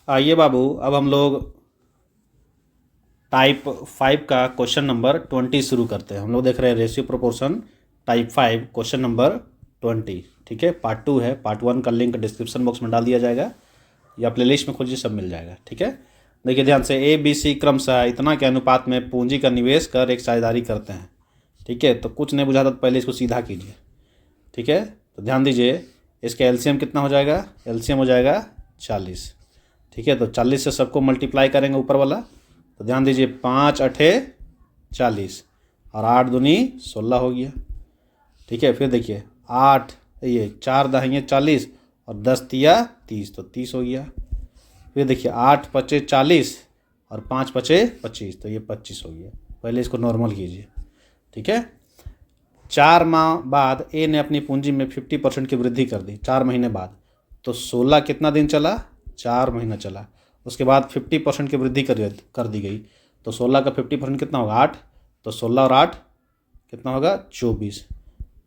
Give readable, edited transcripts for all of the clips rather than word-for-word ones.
आइए बाबू, अब हम लोग टाइप 5 का क्वेश्चन नंबर 20 शुरू करते हैं। हम लोग देख रहे हैं ratio proportion type 5 question number 20। ठीक है, पार्ट 2 है। पार्ट 1 का लिंक डिस्क्रिप्शन बॉक्स में डाल दिया जाएगा या प्लेलिस्ट में खोजिए, सब मिल जाएगा। ठीक है, देखिए ध्यान से, ए बी सी क्रमशः इतना के अनुपात में पूंजी का निवेश कर एक साझेदारी करते हैं। ठीक है, तो कुछ नहीं बुझाता तो पहले इसको सीधा कीजिए। ठीक है, तो ध्यान दीजिए, इसका एलसीएम कितना हो जाएगा? एलसीएम हो जाएगा 40। ठीक है, तो 40 से सबको मल्टीप्लाई करेंगे ऊपर वाला, तो ध्यान दीजिए 5 अठे 40 और 8 दूनी 16 हो गया। ठीक है, फिर देखिए 8 ये 4 दहिए 40 और 10 तिया 30, तो 30 हो गया। फिर देखिए 8 पचे 40 और 5 पचे 25, तो ये 25 हो गया। पहले इसको नॉर्मल कीजिए। ठीक है, 4 माह बाद ए ने अपनी पूंजी में 50% की वृद्धि कर दी 4 महीने बाद, तो 16 कितना दिन चला? 4 महीना चला। उसके बाद 50% की वृद्धि कर दी गई, तो 16 का 50% कितना होगा? 8, तो 16 और 8 कितना होगा? 24।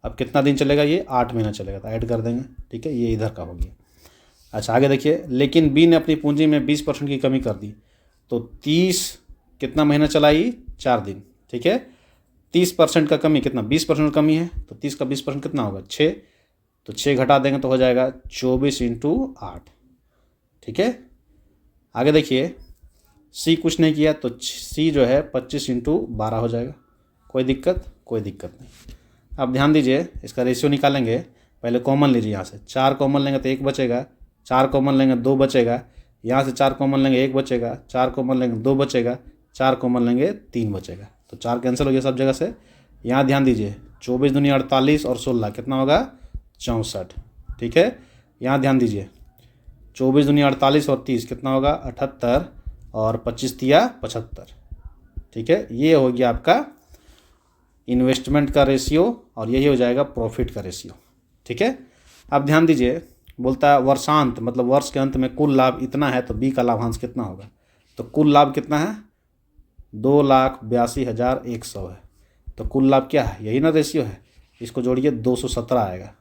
अब कितना दिन चलेगा? ये 8 महीना चलेगा, तो ऐड कर देंगे। ठीक है, ये इधर का हो गया। अच्छा, आगे देखिए, लेकिन बी ने अपनी पूंजी में 20% की कमी कर दी, तो 30 कितना महीना चलाई? 4 दिन। ठीक है, 30% का कमी कितना? 20% कमी है, तो 30 का 20% कितना होगा? 6, तो 6 घटा देंगे तो हो जाएगा 24 × 8। ठीक है, आगे देखिए, सी कुछ नहीं किया, तो सी जो है 25 × 12 हो जाएगा। कोई दिक्कत? कोई दिक्कत नहीं। अब ध्यान दीजिए, इसका रेशियो निकालेंगे। पहले कॉमन लीजिए, यहाँ से 4 कॉमन लेंगे तो 1 बचेगा, 4 कॉमन लेंगे 2 बचेगा, यहाँ से 4 कॉमन लेंगे 1 बचेगा, 4 कॉमन लेंगे 2 बचेगा, 4 कॉमन लेंगे 3 बचेगा, तो 4 कैंसिल हो गया सब जगह से। यहाँ ध्यान दीजिए, 24 दूनी 48 और 16 कितना होगा? 64। ठीक है, यहाँ ध्यान दीजिए, 24 दूनी 48 और 30 कितना होगा? 78 और 25 तिया 75। ठीक है, ये हो गया आपका इन्वेस्टमेंट का रेशियो और यही हो जाएगा प्रॉफिट का रेशियो। ठीक है, अब ध्यान दीजिए, बोलता है वर्षांत मतलब वर्ष के अंत में कुल लाभ इतना है, तो बी का लाभांश कितना होगा? तो कुल लाभ कितना है? 2,82,100 है। तो कुल लाभ क्या है? यही ना रेशियो है। इसको जोड़िए 217 आएगा।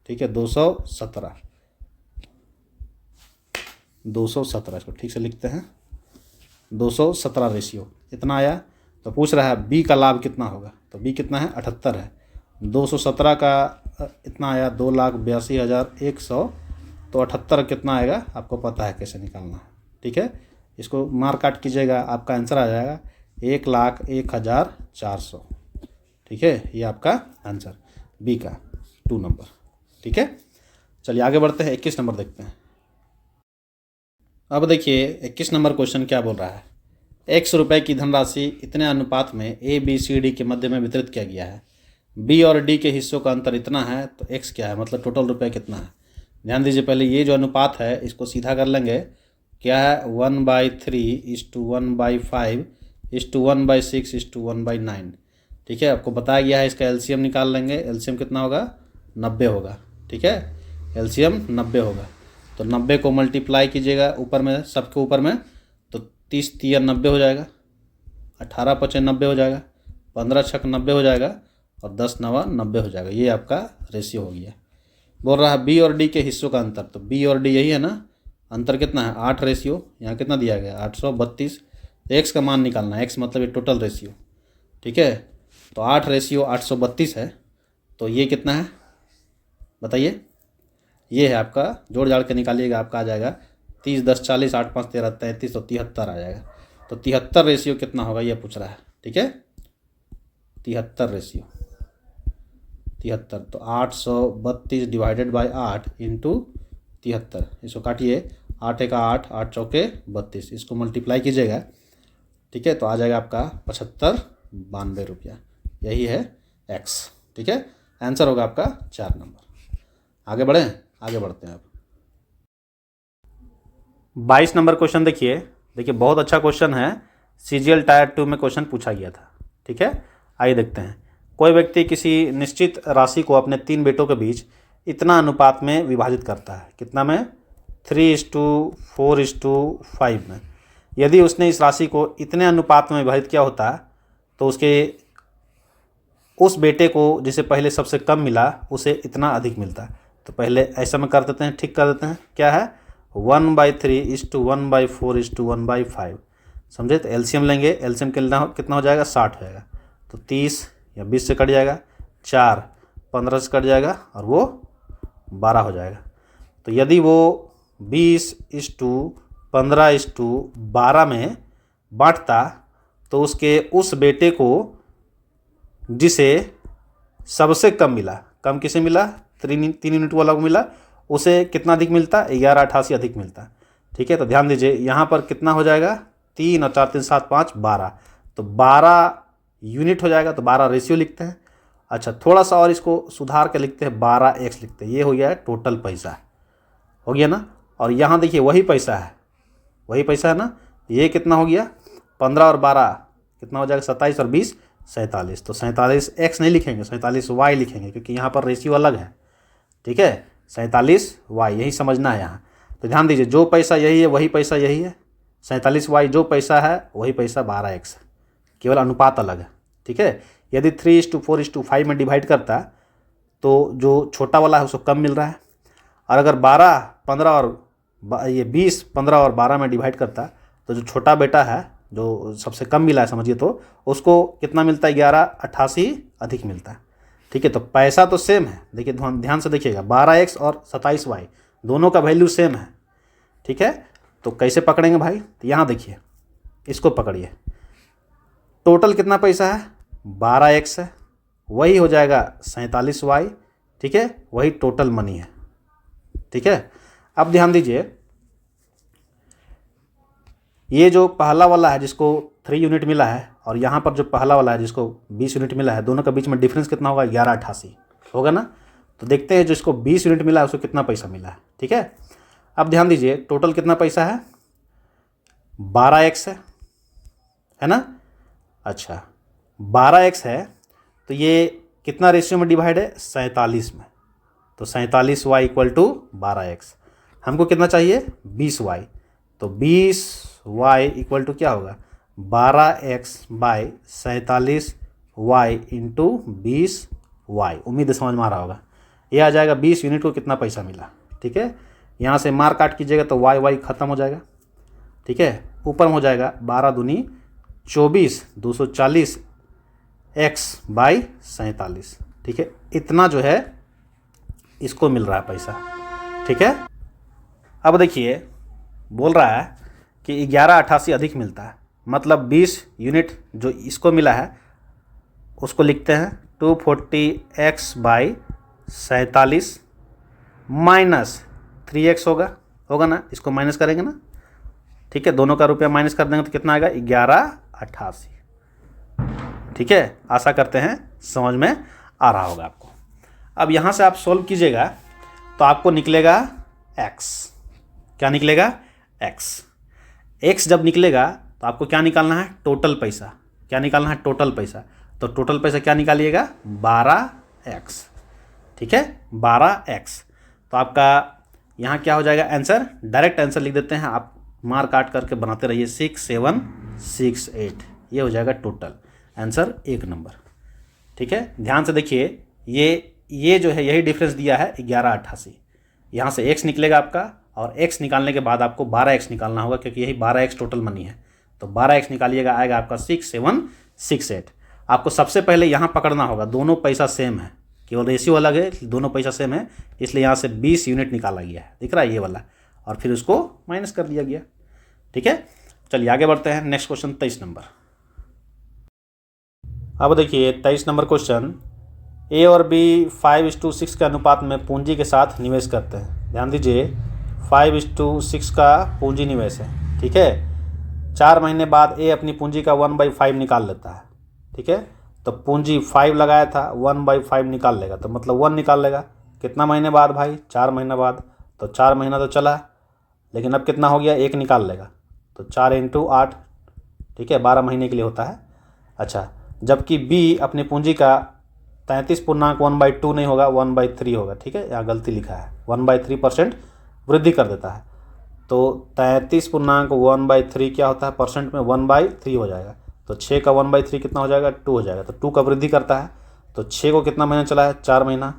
ठीक है, 217 इसको ठीक से लिखते हैं, 217 रेशियो इतना आया। तो पूछ रहा है बी का लाभ कितना होगा, तो बी कितना है? 78 है। 217 का इतना आया 2,82,100, तो 78 कितना आएगा आपको पता है कैसे निकालना है। ठीक है, इसको मार काट कीजिएगा, आपका आंसर आ जाएगा 1,01,400। ठीक है, ये आपका आंसर बी का 2 नंबर। ठीक है, चलिए आगे बढ़ते हैं, 21 नंबर देखते हैं। अब देखिए 21 नंबर क्वेश्चन क्या बोल रहा है? X रुपए की धनराशि इतने अनुपात में A B C D के मध्य में वितरित किया गया है। B और D के हिस्सों का अंतर इतना है, तो X क्या है, मतलब टोटल रुपए कितना है? ध्यान दीजिए, पहले ये जो अनुपात है इसको सीधा कर लेंगे। क्या है? 1/3:1/5:1/6:1/9। ठीक है, आपको बताया गया है, इसका एलसीएम निकाल लेंगे। एलसीएम कितना होगा? 90 होगा। ठीक है, एलसीएम 90 होगा, तो 90 को मल्टीप्लाई कीजिएगा ऊपर में, सबके ऊपर में, तो 30 तिया 90 हो जाएगा, 18 पचे 90 हो जाएगा, 15 छक 90 हो जाएगा और 10 नवा 90 हो जाएगा। ये आपका रेशियो हो गया। बोल रहा है बी और डी के हिस्सों का अंतर, तो बी और डी यही है ना, अंतर कितना है? 8 रेशियो। यहाँ कितना दिया गया? 832। तो एक्स का मान निकालना है, एक्स मतलब ये टोटल रेशियो। ठीक है, तो 8 रेशियो 832 है, तो ये कितना है बताइए? ये है आपका, जोड़ जाड़ के निकालिएगा, आपका आ जाएगा 30 10 40 8 5 13 33, तो 73 आ जाएगा। तो 73 रेशियो कितना होगा ये पूछ रहा है। ठीक है, 73 रेशियो 73, तो 832 डिवाइडेड बाई 8 इंटू 73, इसको काटिए, 8 एक 8 8 चौके 32, इसको मल्टीप्लाई कीजिएगा। ठीक है, तो आ जाएगा आपका 7592 रुपया, यही है एक्स। ठीक है, आंसर होगा आपका 4 नंबर। आगे बढ़ें, आगे बढ़ते हैं। अब 22 नंबर क्वेश्चन देखिए बहुत अच्छा क्वेश्चन है, सीजीएल टायर 2 में क्वेश्चन पूछा गया था। ठीक है, आइए देखते हैं। कोई व्यक्ति किसी निश्चित राशि को अपने 3 बेटों के बीच इतना अनुपात में विभाजित करता है, कितना में? 3:4:5 में। यदि उसने इस राशि को इतने अनुपात में विभाजित किया होता तो उस बेटे को जिसे पहले सबसे कम मिला उसे इतना अधिक मिलता। तो पहले ऐसा में कर देते हैं, ठीक कर देते हैं। क्या है? 1/3:1/4:1/5, समझे। तो एलसीएम लेंगे, एलसीएम कितना हो जाएगा, 60 हो जाएगा। तो 30 या 20 से कट जाएगा, 4 15 से कट जाएगा और वो 12 हो जाएगा। तो यदि वो 20:15:12 में बांटता तो उसके उस बेटे को जिसे सबसे कम मिला, कम किसे मिला, 3 यूनिट वाला को मिला, उसे कितना अधिक मिलता, 1188 अधिक मिलता। ठीक है, तो ध्यान दीजिए यहाँ पर कितना हो जाएगा, 3 और 4 3 7 5 12, तो 12 यूनिट हो जाएगा। तो 12 रेशियो लिखते हैं। अच्छा, थोड़ा सा और इसको सुधार के लिखते हैं, 12x लिखते हैं। ये हो गया है टोटल पैसा, हो गया ना। और यहाँ देखिए वही पैसा है, वही पैसा है ना। ये कितना हो गया, 15 और 12 कितना हो जाएगा, 27 और 20 47। तो 47x नहीं लिखेंगे, 47y लिखेंगे, क्योंकि यहाँ पर रेशियो अलग है। ठीक है, 47y, यही समझना है यहाँ। तो ध्यान दीजिए, जो पैसा यही है वही पैसा यही है, 47y जो पैसा है वही पैसा 12x है, केवल अनुपात अलग है। ठीक है, यदि 3:4:5 में डिवाइड करता तो जो छोटा वाला है उसको कम मिल रहा है, और अगर 12 15 और ये 20 15 और 12 में डिवाइड करता तो जो छोटा बेटा है, जो सबसे कम मिला है समझिए, तो उसको कितना मिलता है, 1188 अधिक मिलता है। ठीक है, तो पैसा तो सेम है। देखिए ध्यान से देखिएगा, 12x और 27y दोनों का वैल्यू सेम है। ठीक है, तो कैसे पकड़ेंगे भाई, तो यहाँ देखिए, इसको पकड़िए, टोटल कितना पैसा है, 12x है, वही हो जाएगा 47y। ठीक है, वही टोटल मनी है। ठीक है, अब ध्यान दीजिए, ये जो पहला वाला है जिसको 3 यूनिट मिला है, और यहाँ पर जो पहला वाला है जिसको 20 यूनिट मिला है, दोनों के बीच में डिफरेंस कितना होगा, 1188 होगा ना। तो देखते हैं जिसको 20 यूनिट मिला है उसको कितना पैसा मिला है। ठीक है, अब ध्यान दीजिए, टोटल कितना पैसा है, 12x है ना। अच्छा, 12x है, तो ये कितना रेशियो में डिवाइड है, 47 में। तो 47y इक्वल टू 12x। हमको कितना चाहिए, 20y। तो 20y इक्वल टू क्या होगा, 12x/47y इंटू 20y। उम्मीद है समझ में आ रहा होगा। ये आ जाएगा 20 यूनिट को कितना पैसा मिला। ठीक है, यहाँ से मार काट कीजिएगा तो y खत्म हो जाएगा। ठीक है, ऊपर में हो जाएगा 12 दूनी 24, 240 x/47। ठीक है, इतना जो है इसको मिल रहा है पैसा। ठीक है, अब देखिए बोल रहा है कि 1188 अधिक मिलता है, मतलब 20 यूनिट जो इसको मिला है उसको लिखते हैं 240x/47 माइनस 3x होगा ना, इसको माइनस करेंगे ना। ठीक है, दोनों का रुपया माइनस कर देंगे तो कितना आएगा, 1188। ठीक है, आशा करते हैं समझ में आ रहा होगा आपको। अब यहाँ से आप सोल्व कीजिएगा तो आपको निकलेगा x। क्या निकलेगा, x जब निकलेगा तो आपको क्या निकालना है, टोटल पैसा। क्या निकालना है, टोटल पैसा। तो टोटल पैसा क्या निकालिएगा, 12x। ठीक है, 12x। तो आपका यहाँ क्या हो जाएगा आंसर, डायरेक्ट आंसर लिख देते हैं, आप मार काट करके बनाते रहिए, 6768। ये हो जाएगा टोटल आंसर, 1 नंबर। ठीक है, ध्यान से देखिए, ये जो है यही डिफरेंस दिया है 1188। यहाँ से x निकलेगा आपका, और x निकालने के बाद आपको 12x निकालना होगा, क्योंकि यही 12x टोटल मनी है। तो 12x निकालिएगा, आएगा आपका 6768। आपको सबसे पहले यहाँ पकड़ना होगा, दोनों पैसा सेम है, केवल रेशियो अलग है, दोनों पैसा सेम है, इसलिए यहाँ से 20 यूनिट निकाला गया है, दिख रहा है ये वाला, और फिर उसको माइनस कर दिया गया। ठीक है, चलिए आगे बढ़ते हैं। Next question 23 number. अब देखिए 23 नंबर क्वेश्चन, ए और बी 5:6 के अनुपात में पूंजी के साथ निवेश करते हैं। ध्यान दीजिए, 5:6 का पूंजी निवेश है। ठीक है, 4 महीने बाद ए अपनी पूंजी का 1/5 निकाल लेता है। ठीक है, तो पूंजी 5 लगाया था, 1/5 निकाल लेगा, तो मतलब 1 निकाल लेगा। कितना महीने बाद भाई, 4 महीने बाद। तो 4 महीना तो चला, लेकिन अब कितना हो गया, 1 निकाल लेगा। तो 4 × 8, ठीक है, 12 महीने के लिए होता है। अच्छा, जबकि बी अपनी पूंजी का 33.1/2 नहीं होगा, 1/3 होगा। ठीक है, यहाँ गलती लिखा है, 1/3% वृद्धि कर देता है। तो 33.1/3 क्या होता है, परसेंट में 1/3 हो जाएगा। तो 6 का 1/3 कितना हो जाएगा, 2 हो जाएगा। तो 2 का वृद्धि करता है। तो 6 को कितना महीना चला है, 4 महीना।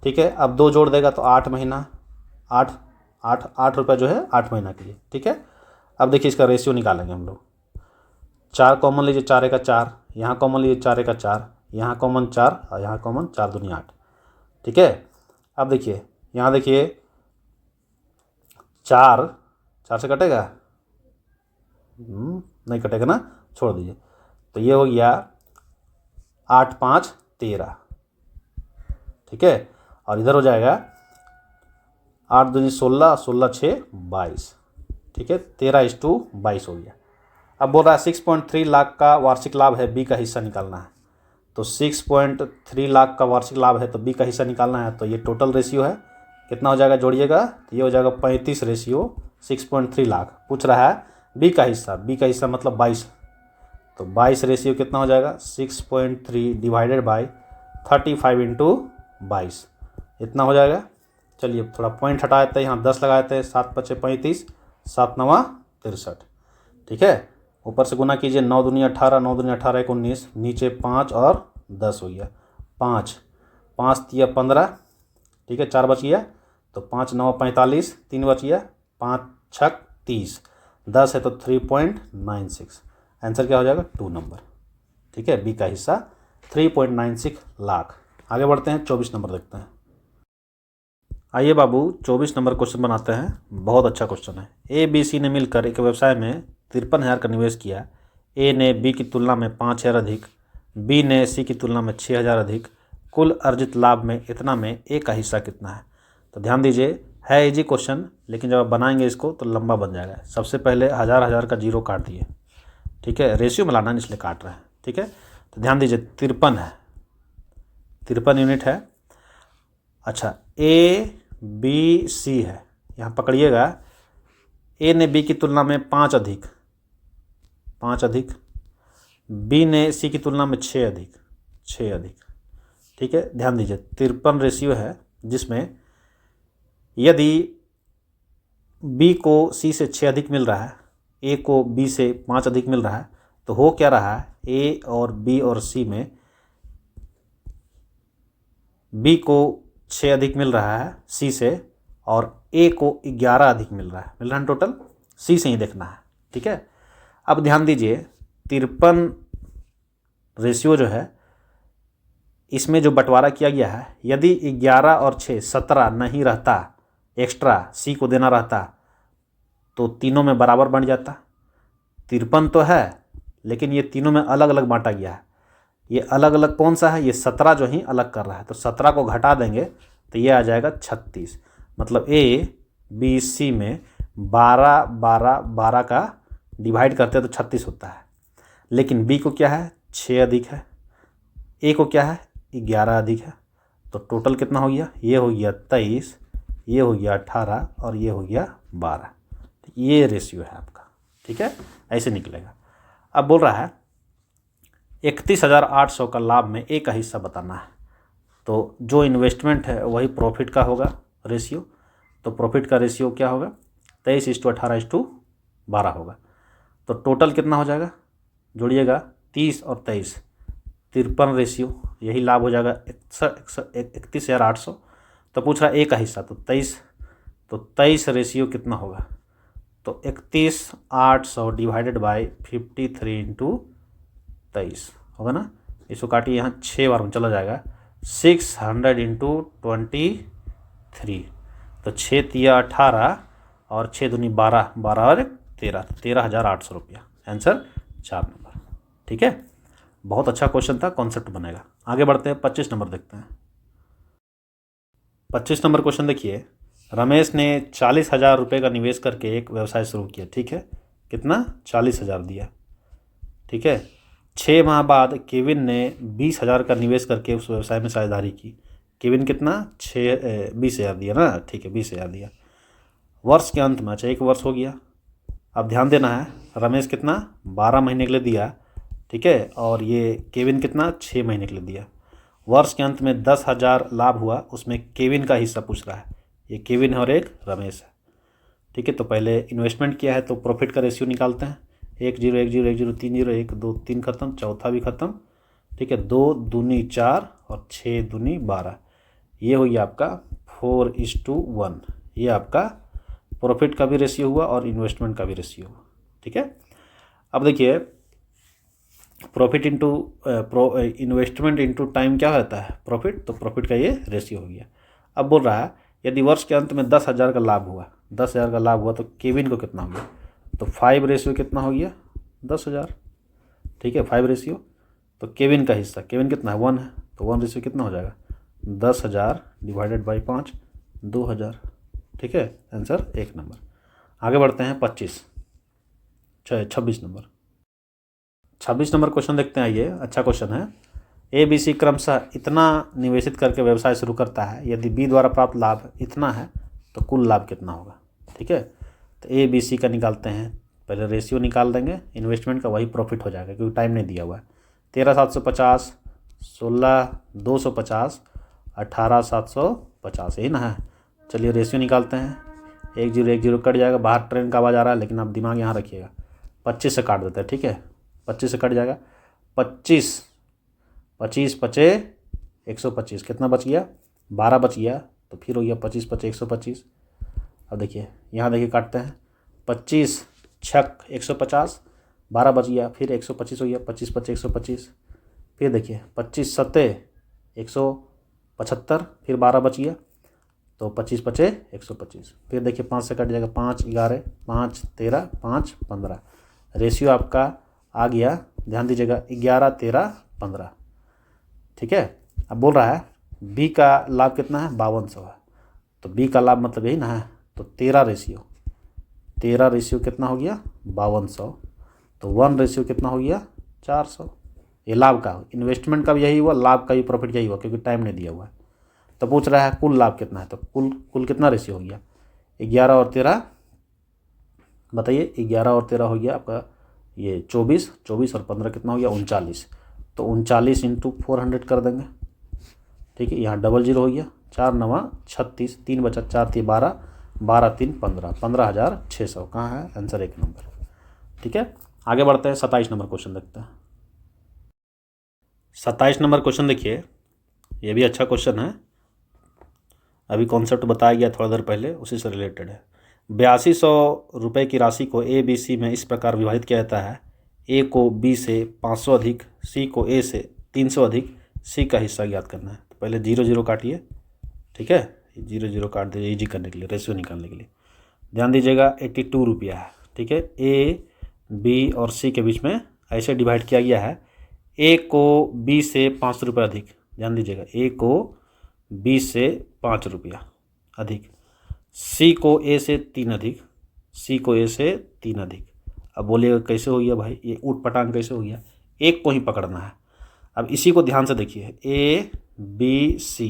ठीक है, अब 2 जोड़ देगा तो 8 महीना, 8 आठ आठ रुपये जो है 8 महीना के लिए, ठीक है। अब देखिए इसका रेशियो निकालेंगे हम लोग। 4 कॉमन लीजिए, 4 का 4, यहाँ कॉमन लीजिए 4 का 4, यहाँ कॉमन 4 और यहाँ कॉमन 4 दूनी 8, ठीक है। अब देखिए यहाँ देखिए 4 4 से कटेगा, नहीं कटेगा ना, छोड़ दीजिए। तो ये हो गया 8 5 13, ठीक है। और इधर हो जाएगा 8 दूनी 16, 16 6 22, ठीक है। 13:22 हो गया। अब बोल रहा है 6.3 लाख का वार्षिक लाभ है, बी का हिस्सा निकालना है। तो 6.3 लाख का वार्षिक लाभ है तो बी का हिस्सा निकालना है। तो ये टोटल रेशियो है, कितना हो जाएगा जोड़िएगा, तो ये हो जाएगा 35 रेशियो 6.3 लाख। पूछ रहा है बी का हिस्सा, बी का हिस्सा मतलब 22, तो 22 रेशियो कितना हो जाएगा 6.3 डिवाइडेड बाई 35 इंटू 22, इतना हो जाएगा। चलिए थोड़ा पॉइंट हटा देते हैं, यहाँ 10 लगा देते हैं, 7 5 35, 7 9 63, ठीक है। ऊपर से गुना कीजिए, 9 दूनी 18, 9 दूनी 18 1 19, नीचे 5 और 10 हो गया 5 5 तिया 15, ठीक है। 4 बच गया, तो 5 9 45, 3 बच गया, 5 6 30, 10 है तो 3.96, आंसर क्या हो जाएगा 2 नंबर, ठीक है। बी का हिस्सा 3.96 लाख। आगे बढ़ते हैं, 24 नंबर देखते हैं। आइए बाबू 24 नंबर क्वेश्चन बनाते हैं, बहुत अच्छा क्वेश्चन है। ए बी सी ने मिलकर एक व्यवसाय में 53,000 का निवेश किया। ए ने बी की तुलना में 5,000 अधिक, बी ने सी की तुलना में 6,000 अधिक, कुल अर्जित लाभ में इतना में ए का हिस्सा कितना है। तो ध्यान दीजिए, है इजी क्वेश्चन, लेकिन जब आप बनाएंगे इसको तो लंबा बन जाएगा। सबसे पहले 1000 का जीरो काट दिए, ठीक है, रेशियो में लाना इसलिए काट रहे हैं, ठीक है। तो ध्यान दीजिए 53 है, 53 यूनिट है। अच्छा ए बी सी है, यहाँ पकड़िएगा, ए ने बी की तुलना में 5 अधिक, 5 अधिक, बी ने सी की तुलना में 6 अधिक, 6 अधिक, ठीक है। ध्यान दीजिए 53 रेशियो है, जिसमें यदि बी को सी से 6 अधिक मिल रहा है, ए को बी से 5 अधिक मिल रहा है, तो हो क्या रहा है, ए और बी और सी में बी को 6 अधिक मिल रहा है सी से, और ए को 11 अधिक मिल रहा है टोटल, सी से ही देखना है, ठीक है। अब ध्यान दीजिए 53 रेशियो जो है, इसमें जो बंटवारा किया गया है, यदि 11 और 6 17 नहीं रहता, एक्स्ट्रा सी को देना रहता, तो तीनों में बराबर बन जाता। 53 तो है, लेकिन ये तीनों में अलग अलग बांटा गया है। ये अलग अलग कौन सा है, ये 17 जो ही अलग कर रहा है, तो 17 को घटा देंगे तो ये आ जाएगा 36। मतलब ए बी सी में 12 12 12 का डिवाइड करते हैं तो 36 होता है। लेकिन बी को क्या है 6 अधिक है, ए को क्या है 11 अधिक है, तो टोटल कितना हो गया, ये हो गया 23, ये हो गया 18 और ये हो गया 12। ये रेशियो है आपका, ठीक है, ऐसे निकलेगा। अब बोल रहा है 31,800 का लाभ में ए का हिस्सा बताना है। तो जो इन्वेस्टमेंट है वही प्रॉफिट का होगा रेशियो, तो प्रॉफिट का रेशियो क्या होगा 23:18:12 होगा। तो टोटल कितना हो जाएगा, जोड़िएगा 30 और 23, 53 रेशियो, यही लाभ हो जाएगा 31,800। तो पूछ रहा है ए का हिस्सा, तो 23 रेशियो कितना होगा, तो 31,800 डिवाइडेड बाई 53 इंटू 23 होगा ना। इसको काटिए, यहाँ 6 बार में चला जाएगा, 600 इंटू 23, तो 6 तिया 18 और 6 दूनी 12, 12 और 13, 13,800 रुपया, आंसर 4 नंबर, ठीक है। बहुत अच्छा क्वेश्चन था, कॉन्सेप्ट बनेगा। आगे बढ़ते हैं, 25 नंबर देखते हैं। 25 नंबर क्वेश्चन देखिए, रमेश ने 40,000 रुपये का निवेश करके एक व्यवसाय शुरू किया, ठीक है, कितना 40,000 दिया, ठीक है। 6 माह बाद केविन ने 20,000 का निवेश करके उस व्यवसाय में साझेदारी की। केविन कितना 20,000 दिया ना, ठीक है 20,000 दिया। वर्ष के अंत में, अच्छा 1 वर्ष हो गया। अब ध्यान देना है, रमेश कितना 12 महीने के लिए दिया, ठीक है, और ये केविन कितना 6 महीने के लिए दिया। वर्ष के अंत में 10,000 लाभ हुआ, उसमें केविन का हिस्सा पूछ रहा है। ये केविन है और एक रमेश है, ठीक है। तो पहले इन्वेस्टमेंट किया है तो प्रॉफिट का रेशियो निकालते हैं। 1 0 1 0 1 0 3 0 1 2 3 खत्म, चौथा भी खत्म, ठीक है। 2 दूनी 4 और 6 दूनी 12, ये हो गया आपका 4:1, ये आपका प्रॉफिट का भी रेशियो हुआ और इन्वेस्टमेंट का भी रेशियो हुआ। ठीक है, अब देखिए profit into investment into time क्या होता है प्रॉफिट, तो प्रॉफिट का ये रेशियो हो गया। अब बोल रहा है यदि वर्ष के अंत में 10,000 का लाभ हुआ, 10,000 का लाभ हुआ तो केविन को कितना हो गया, तो 5 रेशियो कितना हो गया 10,000। ठीक है, 5 रेशियो, तो केविन का हिस्सा, केविन कितना है 1 है, तो 1 रेशियो कितना हो जाएगा 10,000 डिवाइडेड बाई 5 2,000। ठीक है, आंसर 1 नंबर। आगे बढ़ते हैं 26 नंबर। 26 नंबर क्वेश्चन देखते हैं। ये अच्छा क्वेश्चन है। ABC क्रमशः इतना निवेशित करके व्यवसाय शुरू करता है, यदि B द्वारा प्राप्त लाभ इतना है तो कुल लाभ कितना होगा। ठीक है, तो ABC का निकालते हैं, पहले रेशियो निकाल देंगे, इन्वेस्टमेंट का वही प्रॉफिट हो जाएगा क्योंकि टाइम नहीं दिया हुआ है। 13,750, 16,250, 18,750, यही ना है। चलिए रेशियो निकालते हैं, 1 0 1 0 कट जाएगा, बाहर ट्रेन का आवाज़ आ रहा है लेकिन आप दिमाग यहाँ रखिएगा। 25 से काट देते हैं। ठीक है, 25 से कट जाएगा, 25 25 पचे 125, कितना बच गया 12 बच गया, तो फिर हो गया 25 पचे 125। अब देखिए यहाँ देखिए काटते हैं, 25 छक 150, 12 बच गया, फिर 125 हो गया, 25 पचे 125, फिर देखिए 25 सत्ते 175, फिर 12 बच गया, तो 25 पचे 125, फिर देखिए 5 से कट जाएगा, 5 11 5 13 5 15, रेशियो आपका आ गया, ध्यान दीजिएगा 11 13 15। ठीक है, अब बोल रहा है बी का लाभ कितना है 5200 है, तो बी का लाभ मतलब यही ना है, तो 13 रेशियो कितना हो गया 5200, तो 1 रेशियो कितना हो गया 400। ये लाभ का, इन्वेस्टमेंट का भी यही हुआ, लाभ का भी प्रॉफिट यही हुआ क्योंकि टाइम नहीं दिया हुआ है। तो पूछ रहा है कुल लाभ कितना है, तो कुल कितना रेशियो हो गया 11 और 13, बताइए 11 और 13 हो गया आपका ये 24 और 15 कितना हो गया 39, तो 39 इंटू 400 कर देंगे। ठीक है, यहाँ 00 हो गया, 4 9 36, 3 बचा 4 3 12, 12 3 15, 15,600 कहाँ है आंसर 1 नंबर। ठीक है, आगे बढ़ते हैं 27 नंबर क्वेश्चन देखते हैं। 27 नंबर क्वेश्चन देखिए, ये भी अच्छा क्वेश्चन है, अभी कॉन्सेप्ट बताया गया थोड़ा देर पहले, उसी से रिलेटेड है। 8200 रुपये की राशि को ABC में इस प्रकार विभाजित किया जाता है, A को B से 500 अधिक, C को A से 300 अधिक, C का हिस्सा ज्ञात करना है। तो पहले 0 0 काटिए। ठीक है, 0 0 काट दीजिए इजी करने के लिए, रेशियो निकालने के लिए। ध्यान दीजिएगा 82 रुपया है। ठीक है, A B और C के बीच में ऐसे डिवाइड किया गया है, A को B से 500 रुपये अधिक, ध्यान दीजिएगा A को B से 5 रुपया अधिक, C को A से 3 अधिक, C को A से 3 अधिक। अब बोलिएगा कैसे हो गया भाई, ये ऊट पटांग कैसे हो गया, एक को ही पकड़ना है। अब इसी को ध्यान से देखिए, A B C,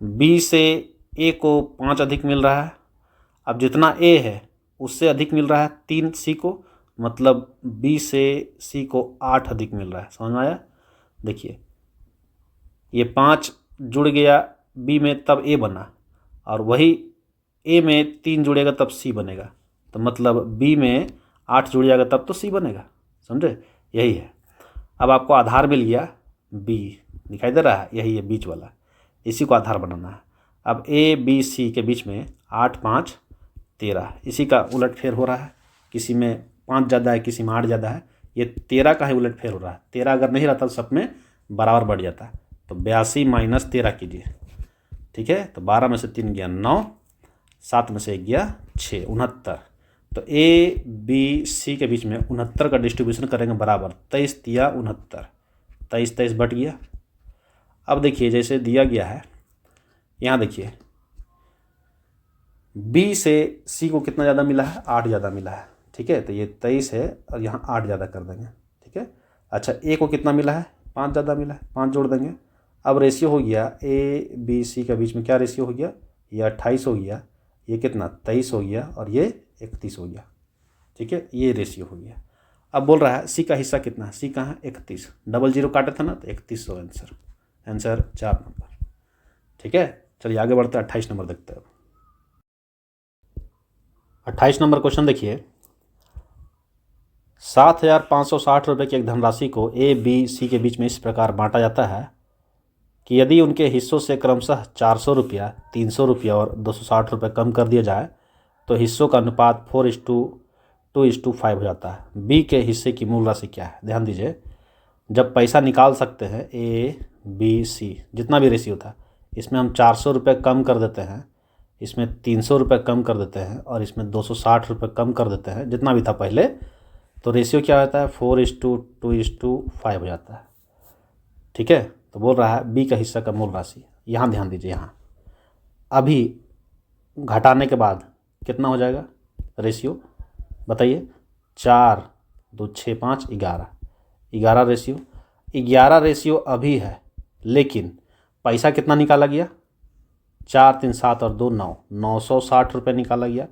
B से A को 5 अधिक मिल रहा है, अब जितना A है उससे अधिक मिल रहा है 3 C को, मतलब B से C को 8 अधिक मिल रहा है। समझ में आया, देखिए ये 5 जुड़ गया B में तब A बना, और वही A में 3 जुड़ेगा तब C बनेगा, तो मतलब B में 8 जुड़ जाएगा तब तो C बनेगा। समझे, यही है। अब आपको आधार मिल गया B, दिखाई दे रहा है, यही है बीच वाला, इसी को आधार बनाना है। अब A B C के बीच में 8 5 13, इसी का उलटफेर हो रहा है, किसी में 5 ज़्यादा है, किसी में 8 ज़्यादा है, ये 13 का ही उलटफेर हो रहा है। 13 अगर नहीं रहता तो सब में बराबर बढ़ जाता, तो 82 माइनस 13 कीजिए। ठीक है, तो 12 में से 3 गया 9, 7 में से 1 गया 6, 69। तो A B C के बीच में 69 का डिस्ट्रीब्यूशन करेंगे बराबर, 23 दिया 69, 23 बट गया। अब देखिए जैसे दिया गया है, यहाँ देखिए B से C को कितना ज़्यादा मिला है 8 ज़्यादा मिला है। ठीक है, तो ये 23 है और यहाँ 8 ज़्यादा कर देंगे। ठीक है, अच्छा A को कितना मिला है 5 ज़्यादा मिला है, 5 जोड़ देंगे। अब रेशियो हो गया A B C के बीच में, क्या रेशियो हो गया, ये 28 हो गया, ये कितना 23 हो गया, और ये 31 हो गया। ठीक है, ये रेशियो हो गया। अब बोल रहा है C का हिस्सा कितना है, C कहाँ है 31, 00 काटे थे ना, तो 31 हो आंसर 4 नंबर। ठीक है, चलिए आगे बढ़ते हैं 28 नंबर देखते हैं। 28 नंबर क्वेश्चन देखिए, 7,560 रुपये की एक धनराशि को A B C के बीच में इस प्रकार बांटा जाता है कि यदि उनके हिस्सों से क्रमशः 400 रुपया, 300 रुपया और 260 रुपये कम कर दिया जाए तो हिस्सों का अनुपात 4:2:5 हो जाता है। बी के हिस्से की मूल राशि क्या है? ध्यान दीजिए, जब पैसा निकाल सकते हैं ए बी सी, जितना भी रेशियो था, इसमें हम 400 रुपये कम कर देते हैं, इसमें 300 रुपये कम कर देते हैं, और इसमें 260 रुपये कम कर देते हैं, जितना भी था पहले, तो रेशियो क्या होता है? 4:2:5 हो जाता है। ठीक है, तो बोल रहा है बी का हिस्सा का मूल राशि। यहाँ ध्यान दीजिए, यहाँ अभी घटाने के बाद कितना हो जाएगा रेशियो? बताइए। 4 2 6 5 11, 11 रेशियो, 11 रेशियो अभी है, लेकिन पैसा कितना निकाला गया? 4 3 7 और 2 9, 960 रुपये निकाला गया।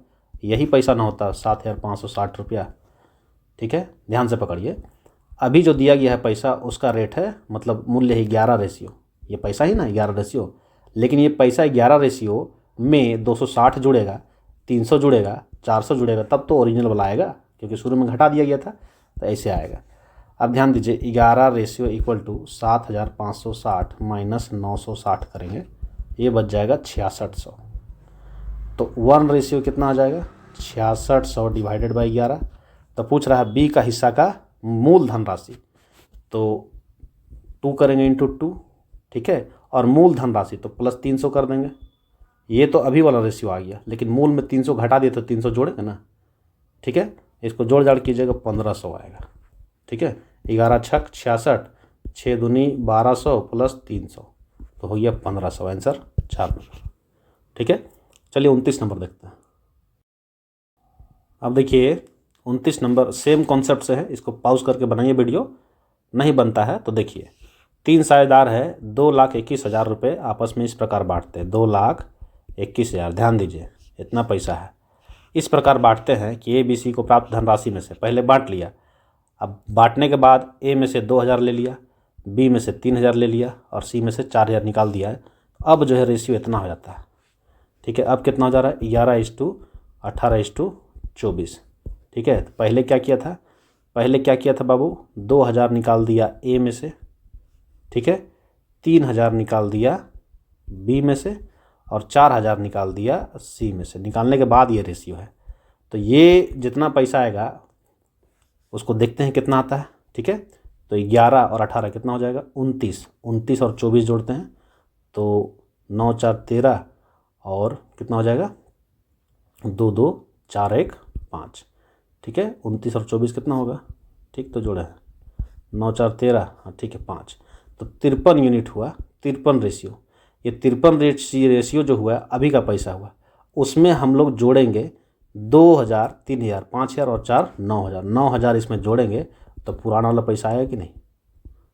यही पैसा ना होता 7,560 रुपया। ठीक है, ध्यान से पकड़िए। अभी जो दिया गया है पैसा, उसका रेट है, मतलब मूल्य है 11 रेशियो। ये पैसा ही ना 11 रेशियो, लेकिन ये पैसा 11 रेशियो में 260 जुड़ेगा, 300 जुड़ेगा, 400 जुड़ेगा, तब तो ओरिजिनल वाला आएगा, क्योंकि शुरू में घटा दिया गया था, तो ऐसे आएगा। अब ध्यान दीजिए, 11 रेशियो इक्वल टू 7,560 माइनस 960 करेंगे, ये बच जाएगा 6600। तो 1 रेशियो कितना आ जाएगा? 6600 डिवाइडेड बाई 11। तो पूछ रहा है बी का हिस्सा का मूल धनराशि, तो 2 करेंगे इंटू 2, ठीक है, और मूल धनराशि तो प्लस 300 कर देंगे। ये तो अभी वाला रेशियो आ गया, लेकिन मूल में 300 घटा दिए तो 300 जोड़ेंगे ना। ठीक है, इसको जोड़ जाड़ कीजिएगा, 1500 आएगा। ठीक है, 11 छक 66, 6 दूनी 1200 प्लस 300, तो हो गया 1500। Answer 4 number. ठीक है, चलिए 29 नंबर देखते हैं। अब देखिए 29 नंबर सेम कॉन्सेप्ट से है, इसको पॉज करके बनाइए वीडियो, नहीं बनता है तो देखिए। 3 साझेदार है, 2,21,000 रुपये आपस में इस प्रकार बांटते हैं। 2,21,000, ध्यान दीजिए इतना पैसा है, इस प्रकार बांटते हैं कि ए बी सी को प्राप्त धनराशि में से पहले बांट लिया। अब बांटने के बाद ए में से 2,000 ले लिया, बी में से 3,000 ले लिया, और सी में से 4,000 निकाल दिया है। अब जो है रेशियो इतना हो जाता है। ठीक है, अब कितना हो जा रहा है? 11:18:24। ठीक है, तो पहले क्या किया था? पहले क्या किया था बाबू? 2,000 निकाल दिया ए में से, ठीक है, 3,000 निकाल दिया बी में से, और 4,000 निकाल दिया सी में से। निकालने के बाद ये रेशियो है। तो ये जितना पैसा आएगा उसको देखते हैं कितना आता है। ठीक है, तो 11 और 18 कितना हो जाएगा? 29। 29 और 24 जोड़ते हैं तो 9 4 13, और कितना हो जाएगा? 2 2 4 1 5। ठीक है, 29 और 24 कितना होगा? ठीक, तो जोड़ा है 9 4 13, हाँ ठीक है 5, तो 53 यूनिट हुआ। 53 रेशियो, ये 53 रेशियो जो हुआ अभी का पैसा हुआ, उसमें हम लोग जोड़ेंगे 2,000, 3,000, 5,000 और 4 9,000। 9,000 इसमें जोड़ेंगे तो पुराना वाला पैसा आएगा कि नहीं?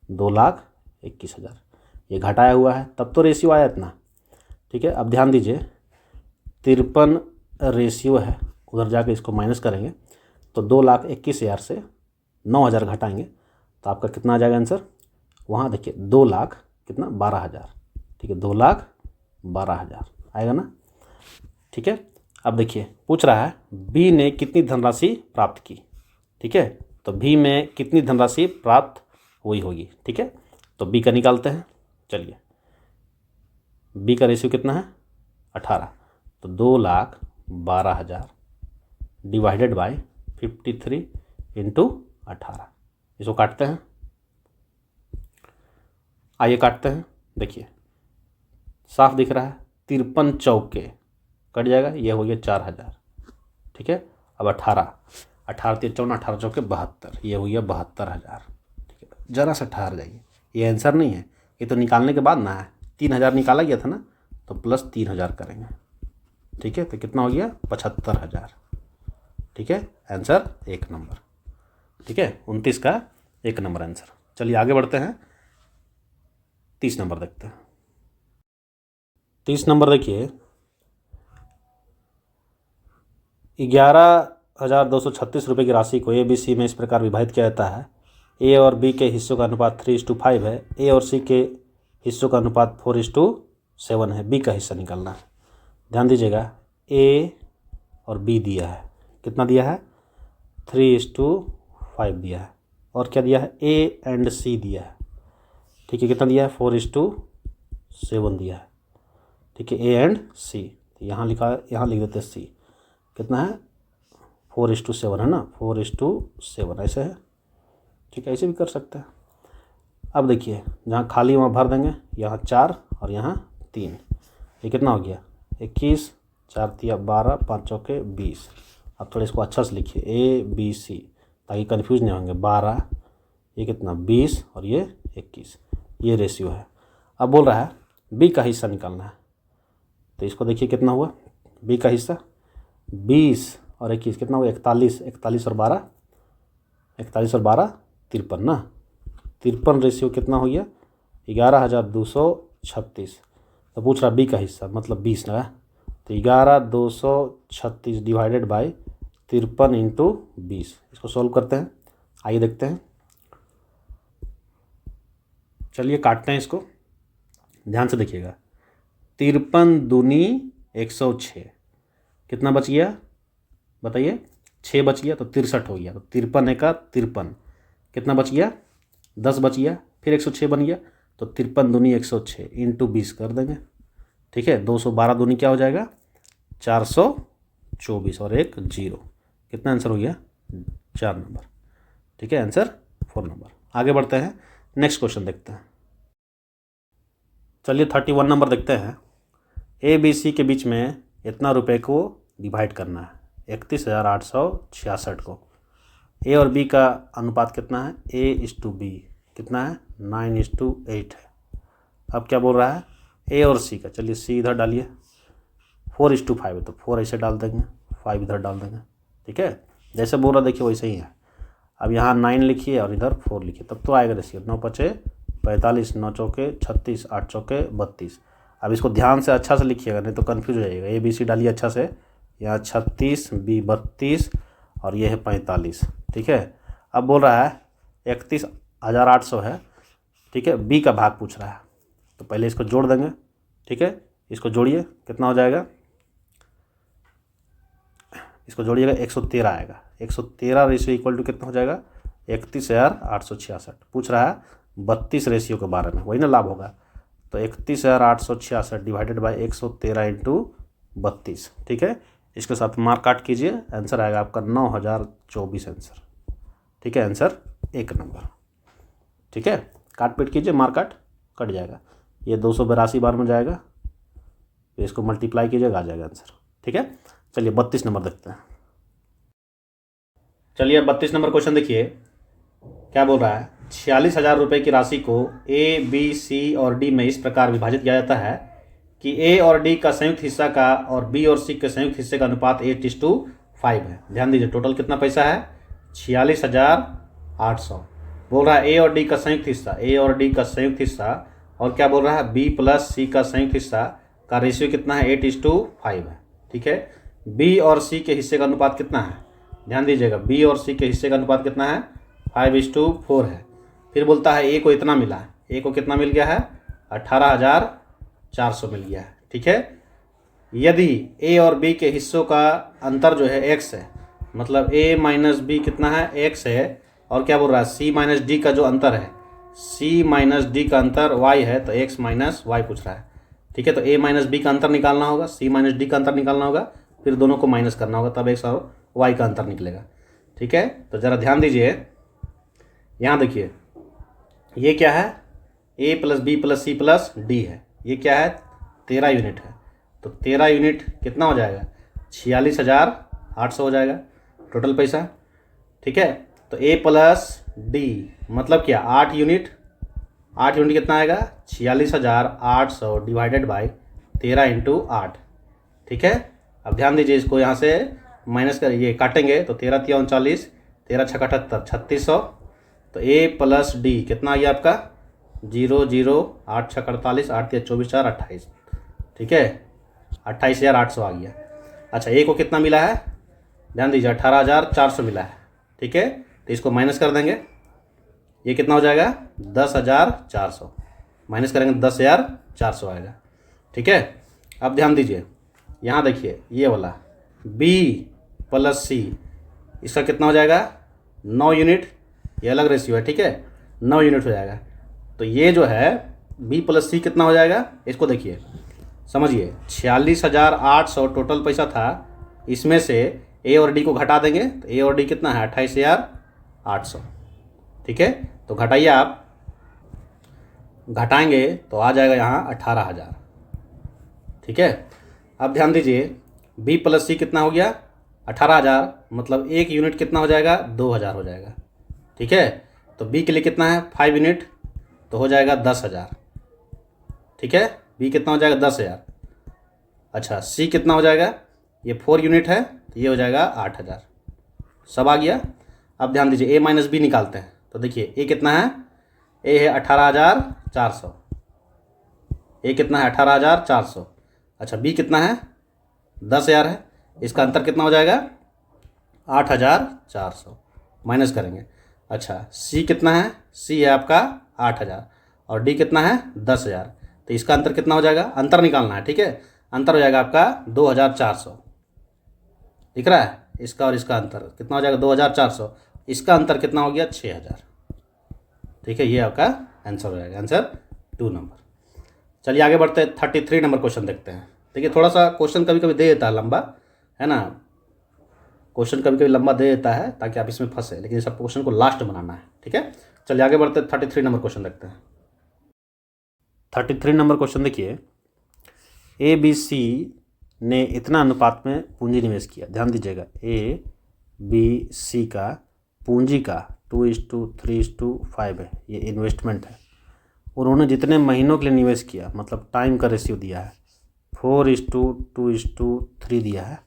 2,21,000। ये घटाया हुआ है, तब तो रेशियो आया इतना। ठीक है, अब ध्यान दीजिए, 53 रेशियो है, उधर जाके इसको माइनस करेंगे तो 2,21,000 से 9,000 घटाएंगे तो आपका कितना आ जाएगा आंसर? वहाँ देखिए 2 लाख कितना? 12,000। ठीक है, 2,12,000 आएगा ना। ठीक है, अब देखिए पूछ रहा है बी ने कितनी धनराशि प्राप्त की। ठीक है, तो बी में कितनी धनराशि प्राप्त हुई होगी। ठीक है, तो बी का निकालते हैं। चलिए, बी का रेशियो कितना है? 18, तो 2,12,000 डिवाइडेड बाय 53 इंटू 18। इसको काटते हैं, आइए काटते हैं। देखिए साफ दिख रहा है, 53 चौके कट जाएगा, ये हो गया 4,000। ठीक है, अब 18 3 14, 18 चौके 72, ये हो गया 72,000। ठीक है, ज़रा सा ठहर जाइए, ये आंसर नहीं है, ये तो निकालने के बाद ना है। 3,000 निकाला गया था ना, तो प्लस 3,000 करेंगे। ठीक है, तो कितना हो गया? 75,000। ठीक है, आंसर 1 नंबर। ठीक है, 29 का 1 नंबर आंसर। चलिए आगे बढ़ते हैं, 30 नंबर देखते हैं। 30 नंबर देखिए, 11,236 रुपये की राशि को ए बी सी में इस प्रकार विभाजित किया जाता है। ए और बी के हिस्सों का अनुपात 3:5 है। ए और सी के हिस्सों का अनुपात 4:7 है। बी का हिस्सा निकालना है। ध्यान दीजिएगा, ए और बी दिया है, कितना दिया है? 3:5 दिया है, और क्या दिया है? ए एंड सी दिया है। ठीक है, कितना दिया है? 4:7 दिया है। ठीक है, ए एंड सी, यहाँ लिखा, यहाँ लिख देते सी, कितना है 4:7 है ना, 4:7 ऐसे है। ठीक है, ऐसे भी कर सकते हैं। अब देखिए जहाँ खाली वहाँ भर देंगे, यहाँ 4 और यहाँ 3, ये कितना हो गया 21, 4 तिया 12, 5 चौके 20। अब थोड़ा इसको अच्छा से लिखिए ABC, ताकि कन्फ्यूज नहीं होंगे। 12, ये कितना 20 और ये 21, ये रेशियो है। अब बोल रहा है बी का हिस्सा निकालना है, तो इसको देखिए कितना हुआ बी का हिस्सा 20 और 21 कितना हुआ 41, 41 और 12, 41 और 12 53 ना, 53 रेशियो कितना हो गया 11,236। तो पूछ रहा बी का हिस्सा मतलब 20 ना, तो 11,236 डिवाइडेड बाई 53 इंटू 20। इसको सॉल्व करते हैं, आइए देखते हैं। चलिए काटते हैं इसको, ध्यान से देखिएगा। 53 दूनी 106, कितना बच गया बताइए, 6 बच गया तो 63 हो गया। तो 53 का 53 कितना बच गया 10 बच गया, फिर 106 बन गया, तो 53 दूनी 106 इंटू 20 कर देंगे। ठीक है, 212 दूनी क्या हो जाएगा 424 और एक 0, कितना आंसर हो गया 4 नंबर। ठीक है, आंसर 4 नंबर। आगे बढ़ते हैं, नेक्स्ट क्वेश्चन देखते हैं। चलिए 31 नंबर देखते हैं। ABC के बीच में इतना रुपए को डिवाइड करना है 31,866 को। ए और बी का अनुपात कितना है A:B, कितना है 9:8 है। अब क्या बोल रहा है ए और सी का, चलिए सी इधर डालिए, 4:5 है तो 4 ऐसे डाल देंगे, 5 इधर डाल देंगे। ठीक है, जैसे बोल रहा देखिए वैसे ही है। अब यहाँ 9 लिखिए और इधर 4 लिखिए, तब तो आएगा रेशियो 9×5 = 45, 9 चौके 36, 8 चौके 32। अब इसको ध्यान से अच्छा से लिखिएगा, नहीं तो कन्फ्यूज हो जाएगा। ABC डालिए अच्छा से, यहाँ 36, B 32 और ये है 45। ठीक है, अब बोल रहा है 31,800 है। ठीक है, B का भाग पूछ रहा है, तो पहले इसको जोड़ देंगे। ठीक है, इसको जोड़िए, कितना हो जाएगा, इसको जोड़िएगा 113 आएगा। 113 रेशियो इक्वल टू कितना हो जाएगा 31,866। पूछ रहा है 32 रेशियो के बारे में, वही ना लाभ होगा। तो 31,866 डिवाइडेड बाई 113 इंटू 32। ठीक है, इसके साथ मार्क काट कीजिए, आंसर आएगा आपका 9,024 आंसर। ठीक है, आंसर 1 नंबर। ठीक है, काट पीट कीजिए, मार्क काट कट जाएगा, ये 282 बार में जाएगा, तो इसको मल्टीप्लाई कीजिएगा आ जाएगा आंसर। ठीक है, चलिए 32 नंबर देखते हैं। चलिए 32 नंबर क्वेश्चन देखिए, क्या बोल रहा है 46,000 रुपये की राशि को A, B, C और D में इस प्रकार विभाजित किया जाता है कि A और D का संयुक्त हिस्सा का और B और C के संयुक्त हिस्से का अनुपात 8:5 है। ध्यान दीजिए, टोटल कितना पैसा है 46,800। बोल रहा है A और D का संयुक्त हिस्सा, A और D का संयुक्त हिस्सा, और क्या बोल रहा है B + C का संयुक्त हिस्सा का रेशियो कितना है 8:5 है। ठीक है, B और C के हिस्से का अनुपात कितना है, ध्यान दीजिएगा, B और C के हिस्से का अनुपात कितना है 5:4 है। फिर बोलता है A को इतना मिला है, A को कितना मिल गया है 18,400 मिल गया है। ठीक है, यदि A और B के हिस्सों का अंतर जो है x है, मतलब A - B कितना है x है, और क्या बोल रहा है C - D का जो अंतर है, C - D का अंतर y है, तो x - y पूछ रहा है। ठीक है, तो A - B का अंतर निकालना होगा, C - D का अंतर निकालना होगा, फिर दोनों को माइनस करना होगा, तब x और y का अंतर निकलेगा। ठीक है, तो ज़रा ध्यान दीजिए, यहाँ देखिए ये क्या है A + B + C + D है, ये क्या है 13 यूनिट है, तो 13 यूनिट कितना हो जाएगा 46,800 हो जाएगा टोटल पैसा। ठीक है, तो A + D मतलब क्या 8 यूनिट, 8 यूनिट कितना आएगा 46,800 डिवाइडेड बाई 13 इंटू 8। ठीक है, अब ध्यान दीजिए, इसको यहाँ से माइनस कर ये काटेंगे, तो 13 × 39, 13 × 6 = 78, 3600। तो A + D कितना आ गया आपका 0 0 8 × 6 = 48, 8 × 3 = 24, 4 = 28। ठीक है, 28,800 आ गया। अच्छा, A को कितना मिला है, ध्यान दीजिए 18,400 मिला है। ठीक है, तो इसको माइनस कर देंगे, ये कितना हो जाएगा 10,400, माइनस करेंगे 10,400 आएगा। ठीक है, अब ध्यान दीजिए, यहाँ देखिए ये वाला B + C, इसका कितना हो जाएगा 9 यूनिट, ये अलग रेशियो है। ठीक है, 9 यूनिट हो जाएगा। तो ये जो है B + C कितना हो जाएगा, इसको देखिए समझिए, 46,800 टोटल पैसा था, इसमें से ए और डी को घटा देंगे तो ए और डी कितना है 28,800। ठीक है, तो घटाइए आप, घटाएंगे तो आ जाएगा यहाँ 18,000। ठीक है, अब ध्यान दीजिए बी प्लस सी कितना हो गया 18,000, मतलब एक यूनिट कितना हो जाएगा 2,000 हो जाएगा। ठीक है, तो बी के लिए कितना है 5 यूनिट तो हो जाएगा 10,000। ठीक है, बी कितना हो जाएगा 10,000। अच्छा, सी कितना हो जाएगा, ये 4 यूनिट है तो ये हो जाएगा 8,000। सब आ गया। अब ध्यान दीजिए ए माइनस बी निकालते हैं तो देखिए ए कितना है, ए है 18,400, ए कितना है 18,400। अच्छा, बी कितना है 10,000 है, इसका अंतर कितना हो जाएगा 8,400, माइनस करेंगे। अच्छा, सी कितना है, सी है आपका 8,000 और डी कितना है 10,000, तो इसका अंतर कितना हो जाएगा, अंतर निकालना है। ठीक है, अंतर हो जाएगा आपका 2,400। दिख रहा है, इसका और इसका अंतर कितना हो जाएगा 2,400, इसका अंतर कितना हो गया 6,000। ठीक है, ये आपका आंसर हो जाएगा, आंसर 2 नंबर। चलिए आगे बढ़ते हैं, 33 नंबर क्वेश्चन देखते हैं। देखिए थोड़ा सा क्वेश्चन कभी कभी दे देता है लंबा, है ना, क्वेश्चन कभी कभी लंबा दे देता है ताकि आप इसमें फंसे, लेकिन इस क्वेश्चन को लास्ट बनाना है। ठीक है, चलिए आगे बढ़ते हैं, 33 नंबर क्वेश्चन देखते हैं। 33 नंबर क्वेश्चन देखिए, ए बी सी ने इतना अनुपात में पूंजी निवेश किया। ध्यान दीजिएगा, ए बी सी का पूंजी का 2:3:5 है, ये इन्वेस्टमेंट है। उन्होंने जितने महीनों के लिए निवेश किया, मतलब टाइम का रेशियो दिया है 4:2:3 दिया है।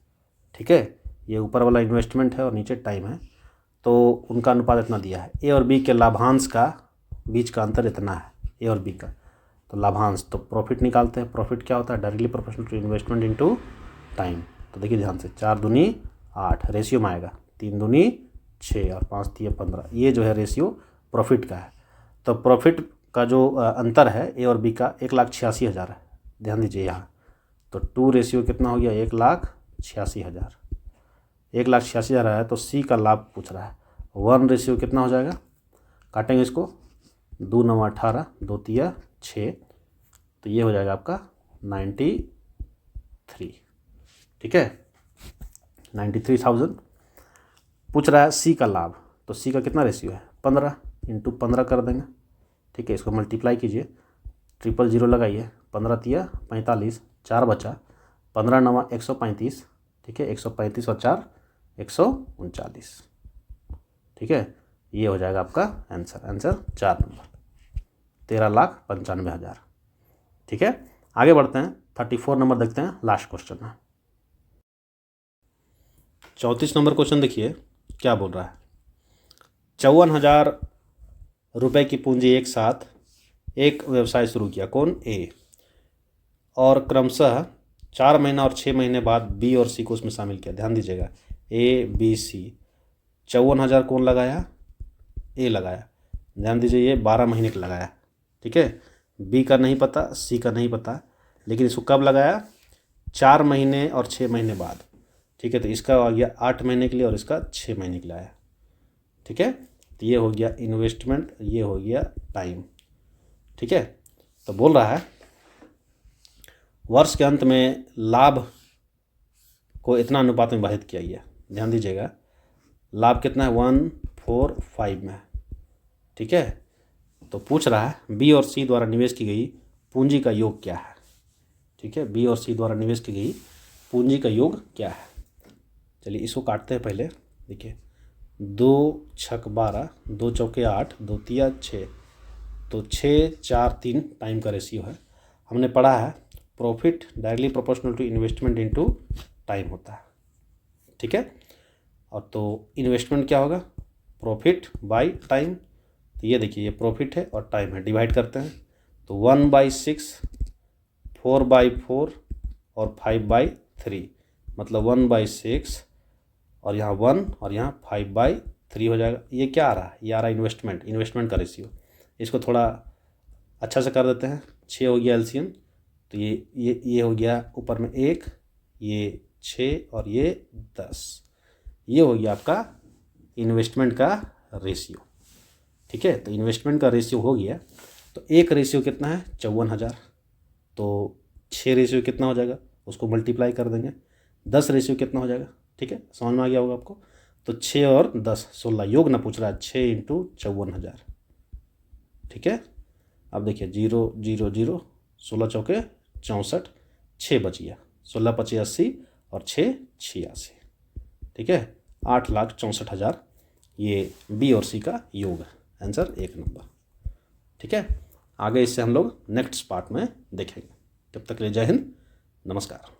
ठीक है, ये ऊपर वाला इन्वेस्टमेंट है और नीचे टाइम है, तो उनका अनुपात इतना दिया है। ए और बी के लाभांश का बीच का अंतर इतना है, ए और बी का, तो लाभांश, तो प्रॉफिट निकालते हैं। प्रॉफिट क्या होता है, directly proportional to investment into time. तो देखिए ध्यान से, 4 दूनी 8 रेशियो में आएगा, 3 दूनी 6 और 5 3 15, ये जो है रेशियो प्रॉफिट का है। तो प्रॉफिट का जो अंतर है ए और बी का 1,86,000 है। ध्यान दीजिए यहाँ, तो 2 रेशियो कितना हो गया 1,86,000, 1,86,000 है। तो सी का लाभ पूछ रहा है, 1 रेशियो कितना हो जाएगा, काटेंगे इसको, 2 9 18, 2 3 6, तो ये हो जाएगा आपका 93। ठीक है, 93,000 पूछ रहा है। सी का लाभ, तो सी का कितना रेशियो है 15 × 15 कर देंगे। ठीक है, इसको मल्टीप्लाई कीजिए, 000 लगाइए, 15 3 45, 4 बचा, 15 9 135। ठीक है, 135 और 4 139। ठीक है, ये हो जाएगा आपका आंसर, आंसर 4 नंबर, 13,95,000। ठीक है, आगे बढ़ते हैं, 34 नंबर देखते हैं, लास्ट क्वेश्चन है। 34 नंबर क्वेश्चन देखिए क्या बोल रहा है, 54,000 रुपये की पूंजी एक साथ एक व्यवसाय शुरू किया। कौन, ए, और क्रमशः 4 महीना और 6 महीने बाद बी और सी को उसमें शामिल किया। ध्यान दीजिएगा, ए बी सी, 54,000 कौन लगाया, ए लगाया। ध्यान दीजिए, ये 12 महीने का लगाया। ठीक है, बी का नहीं पता, सी का नहीं पता, लेकिन इसको कब लगाया, 4 महीने और 6 महीने बाद। ठीक है, तो इसका आ गया 8 महीने के लिए और इसका 6 महीने के लिए आया। ठीक है, तो ये हो गया इन्वेस्टमेंट, ये हो गया टाइम। ठीक है, तो बोल रहा है वर्ष के अंत में लाभ को इतना अनुपात में विभाजित किया गया। ध्यान दीजिएगा, लाभ कितना है 145 में। ठीक है, तो पूछ रहा है बी और सी द्वारा निवेश की गई पूंजी का योग क्या है। ठीक है, बी और सी द्वारा निवेश की गई पूंजी का योग क्या है। चलिए इसको काटते हैं पहले। देखिए 2 छक 12, 2 चौके 8, 2 तिया 6, तो 6 4 3 टाइम का रेशियो है। हमने पढ़ा है profit directly proportional to investment into time होता है। ठीक है, और तो इन्वेस्टमेंट क्या होगा, प्रॉफिट बाय टाइम। तो ये देखिए, ये प्रॉफिट है और टाइम है, डिवाइड करते हैं तो 1/6, 4/4 और 5/3, मतलब 1/6 और यहाँ 1 और यहाँ 5/3 हो जाएगा। ये क्या आ रहा है, ये आ रहा है इन्वेस्टमेंट, इन्वेस्टमेंट का रेशियो। इसको थोड़ा अच्छा से कर देते हैं, 6 हो गया एलसीएम, तो ये हो गया ऊपर में 1, ये 6 और ये 10, ये हो गया आपका इन्वेस्टमेंट का रेशियो। ठीक है, तो इन्वेस्टमेंट का रेशियो हो गया। तो एक रेशियो कितना है 54,000, तो 6 रेशियो कितना हो जाएगा, उसको मल्टीप्लाई कर देंगे। 10 रेशियो कितना हो जाएगा ठीक है, समझ में आ गया होगा आपको। तो 6 और 10 16 योग ना पूछ रहा है, 6 इंटू 54,000, ठीक है। अब देखिए 0 0 0, 16 चौके 64, 6 बच गया, 16 पचे 80 और 6 86, ठीक है। 8,64,000 ये बी और सी का योग है, आंसर 1 नंबर, ठीक है। आगे इससे हम लोग नेक्स्ट पार्ट में देखेंगे। तब तक के लिए जय हिंद, नमस्कार।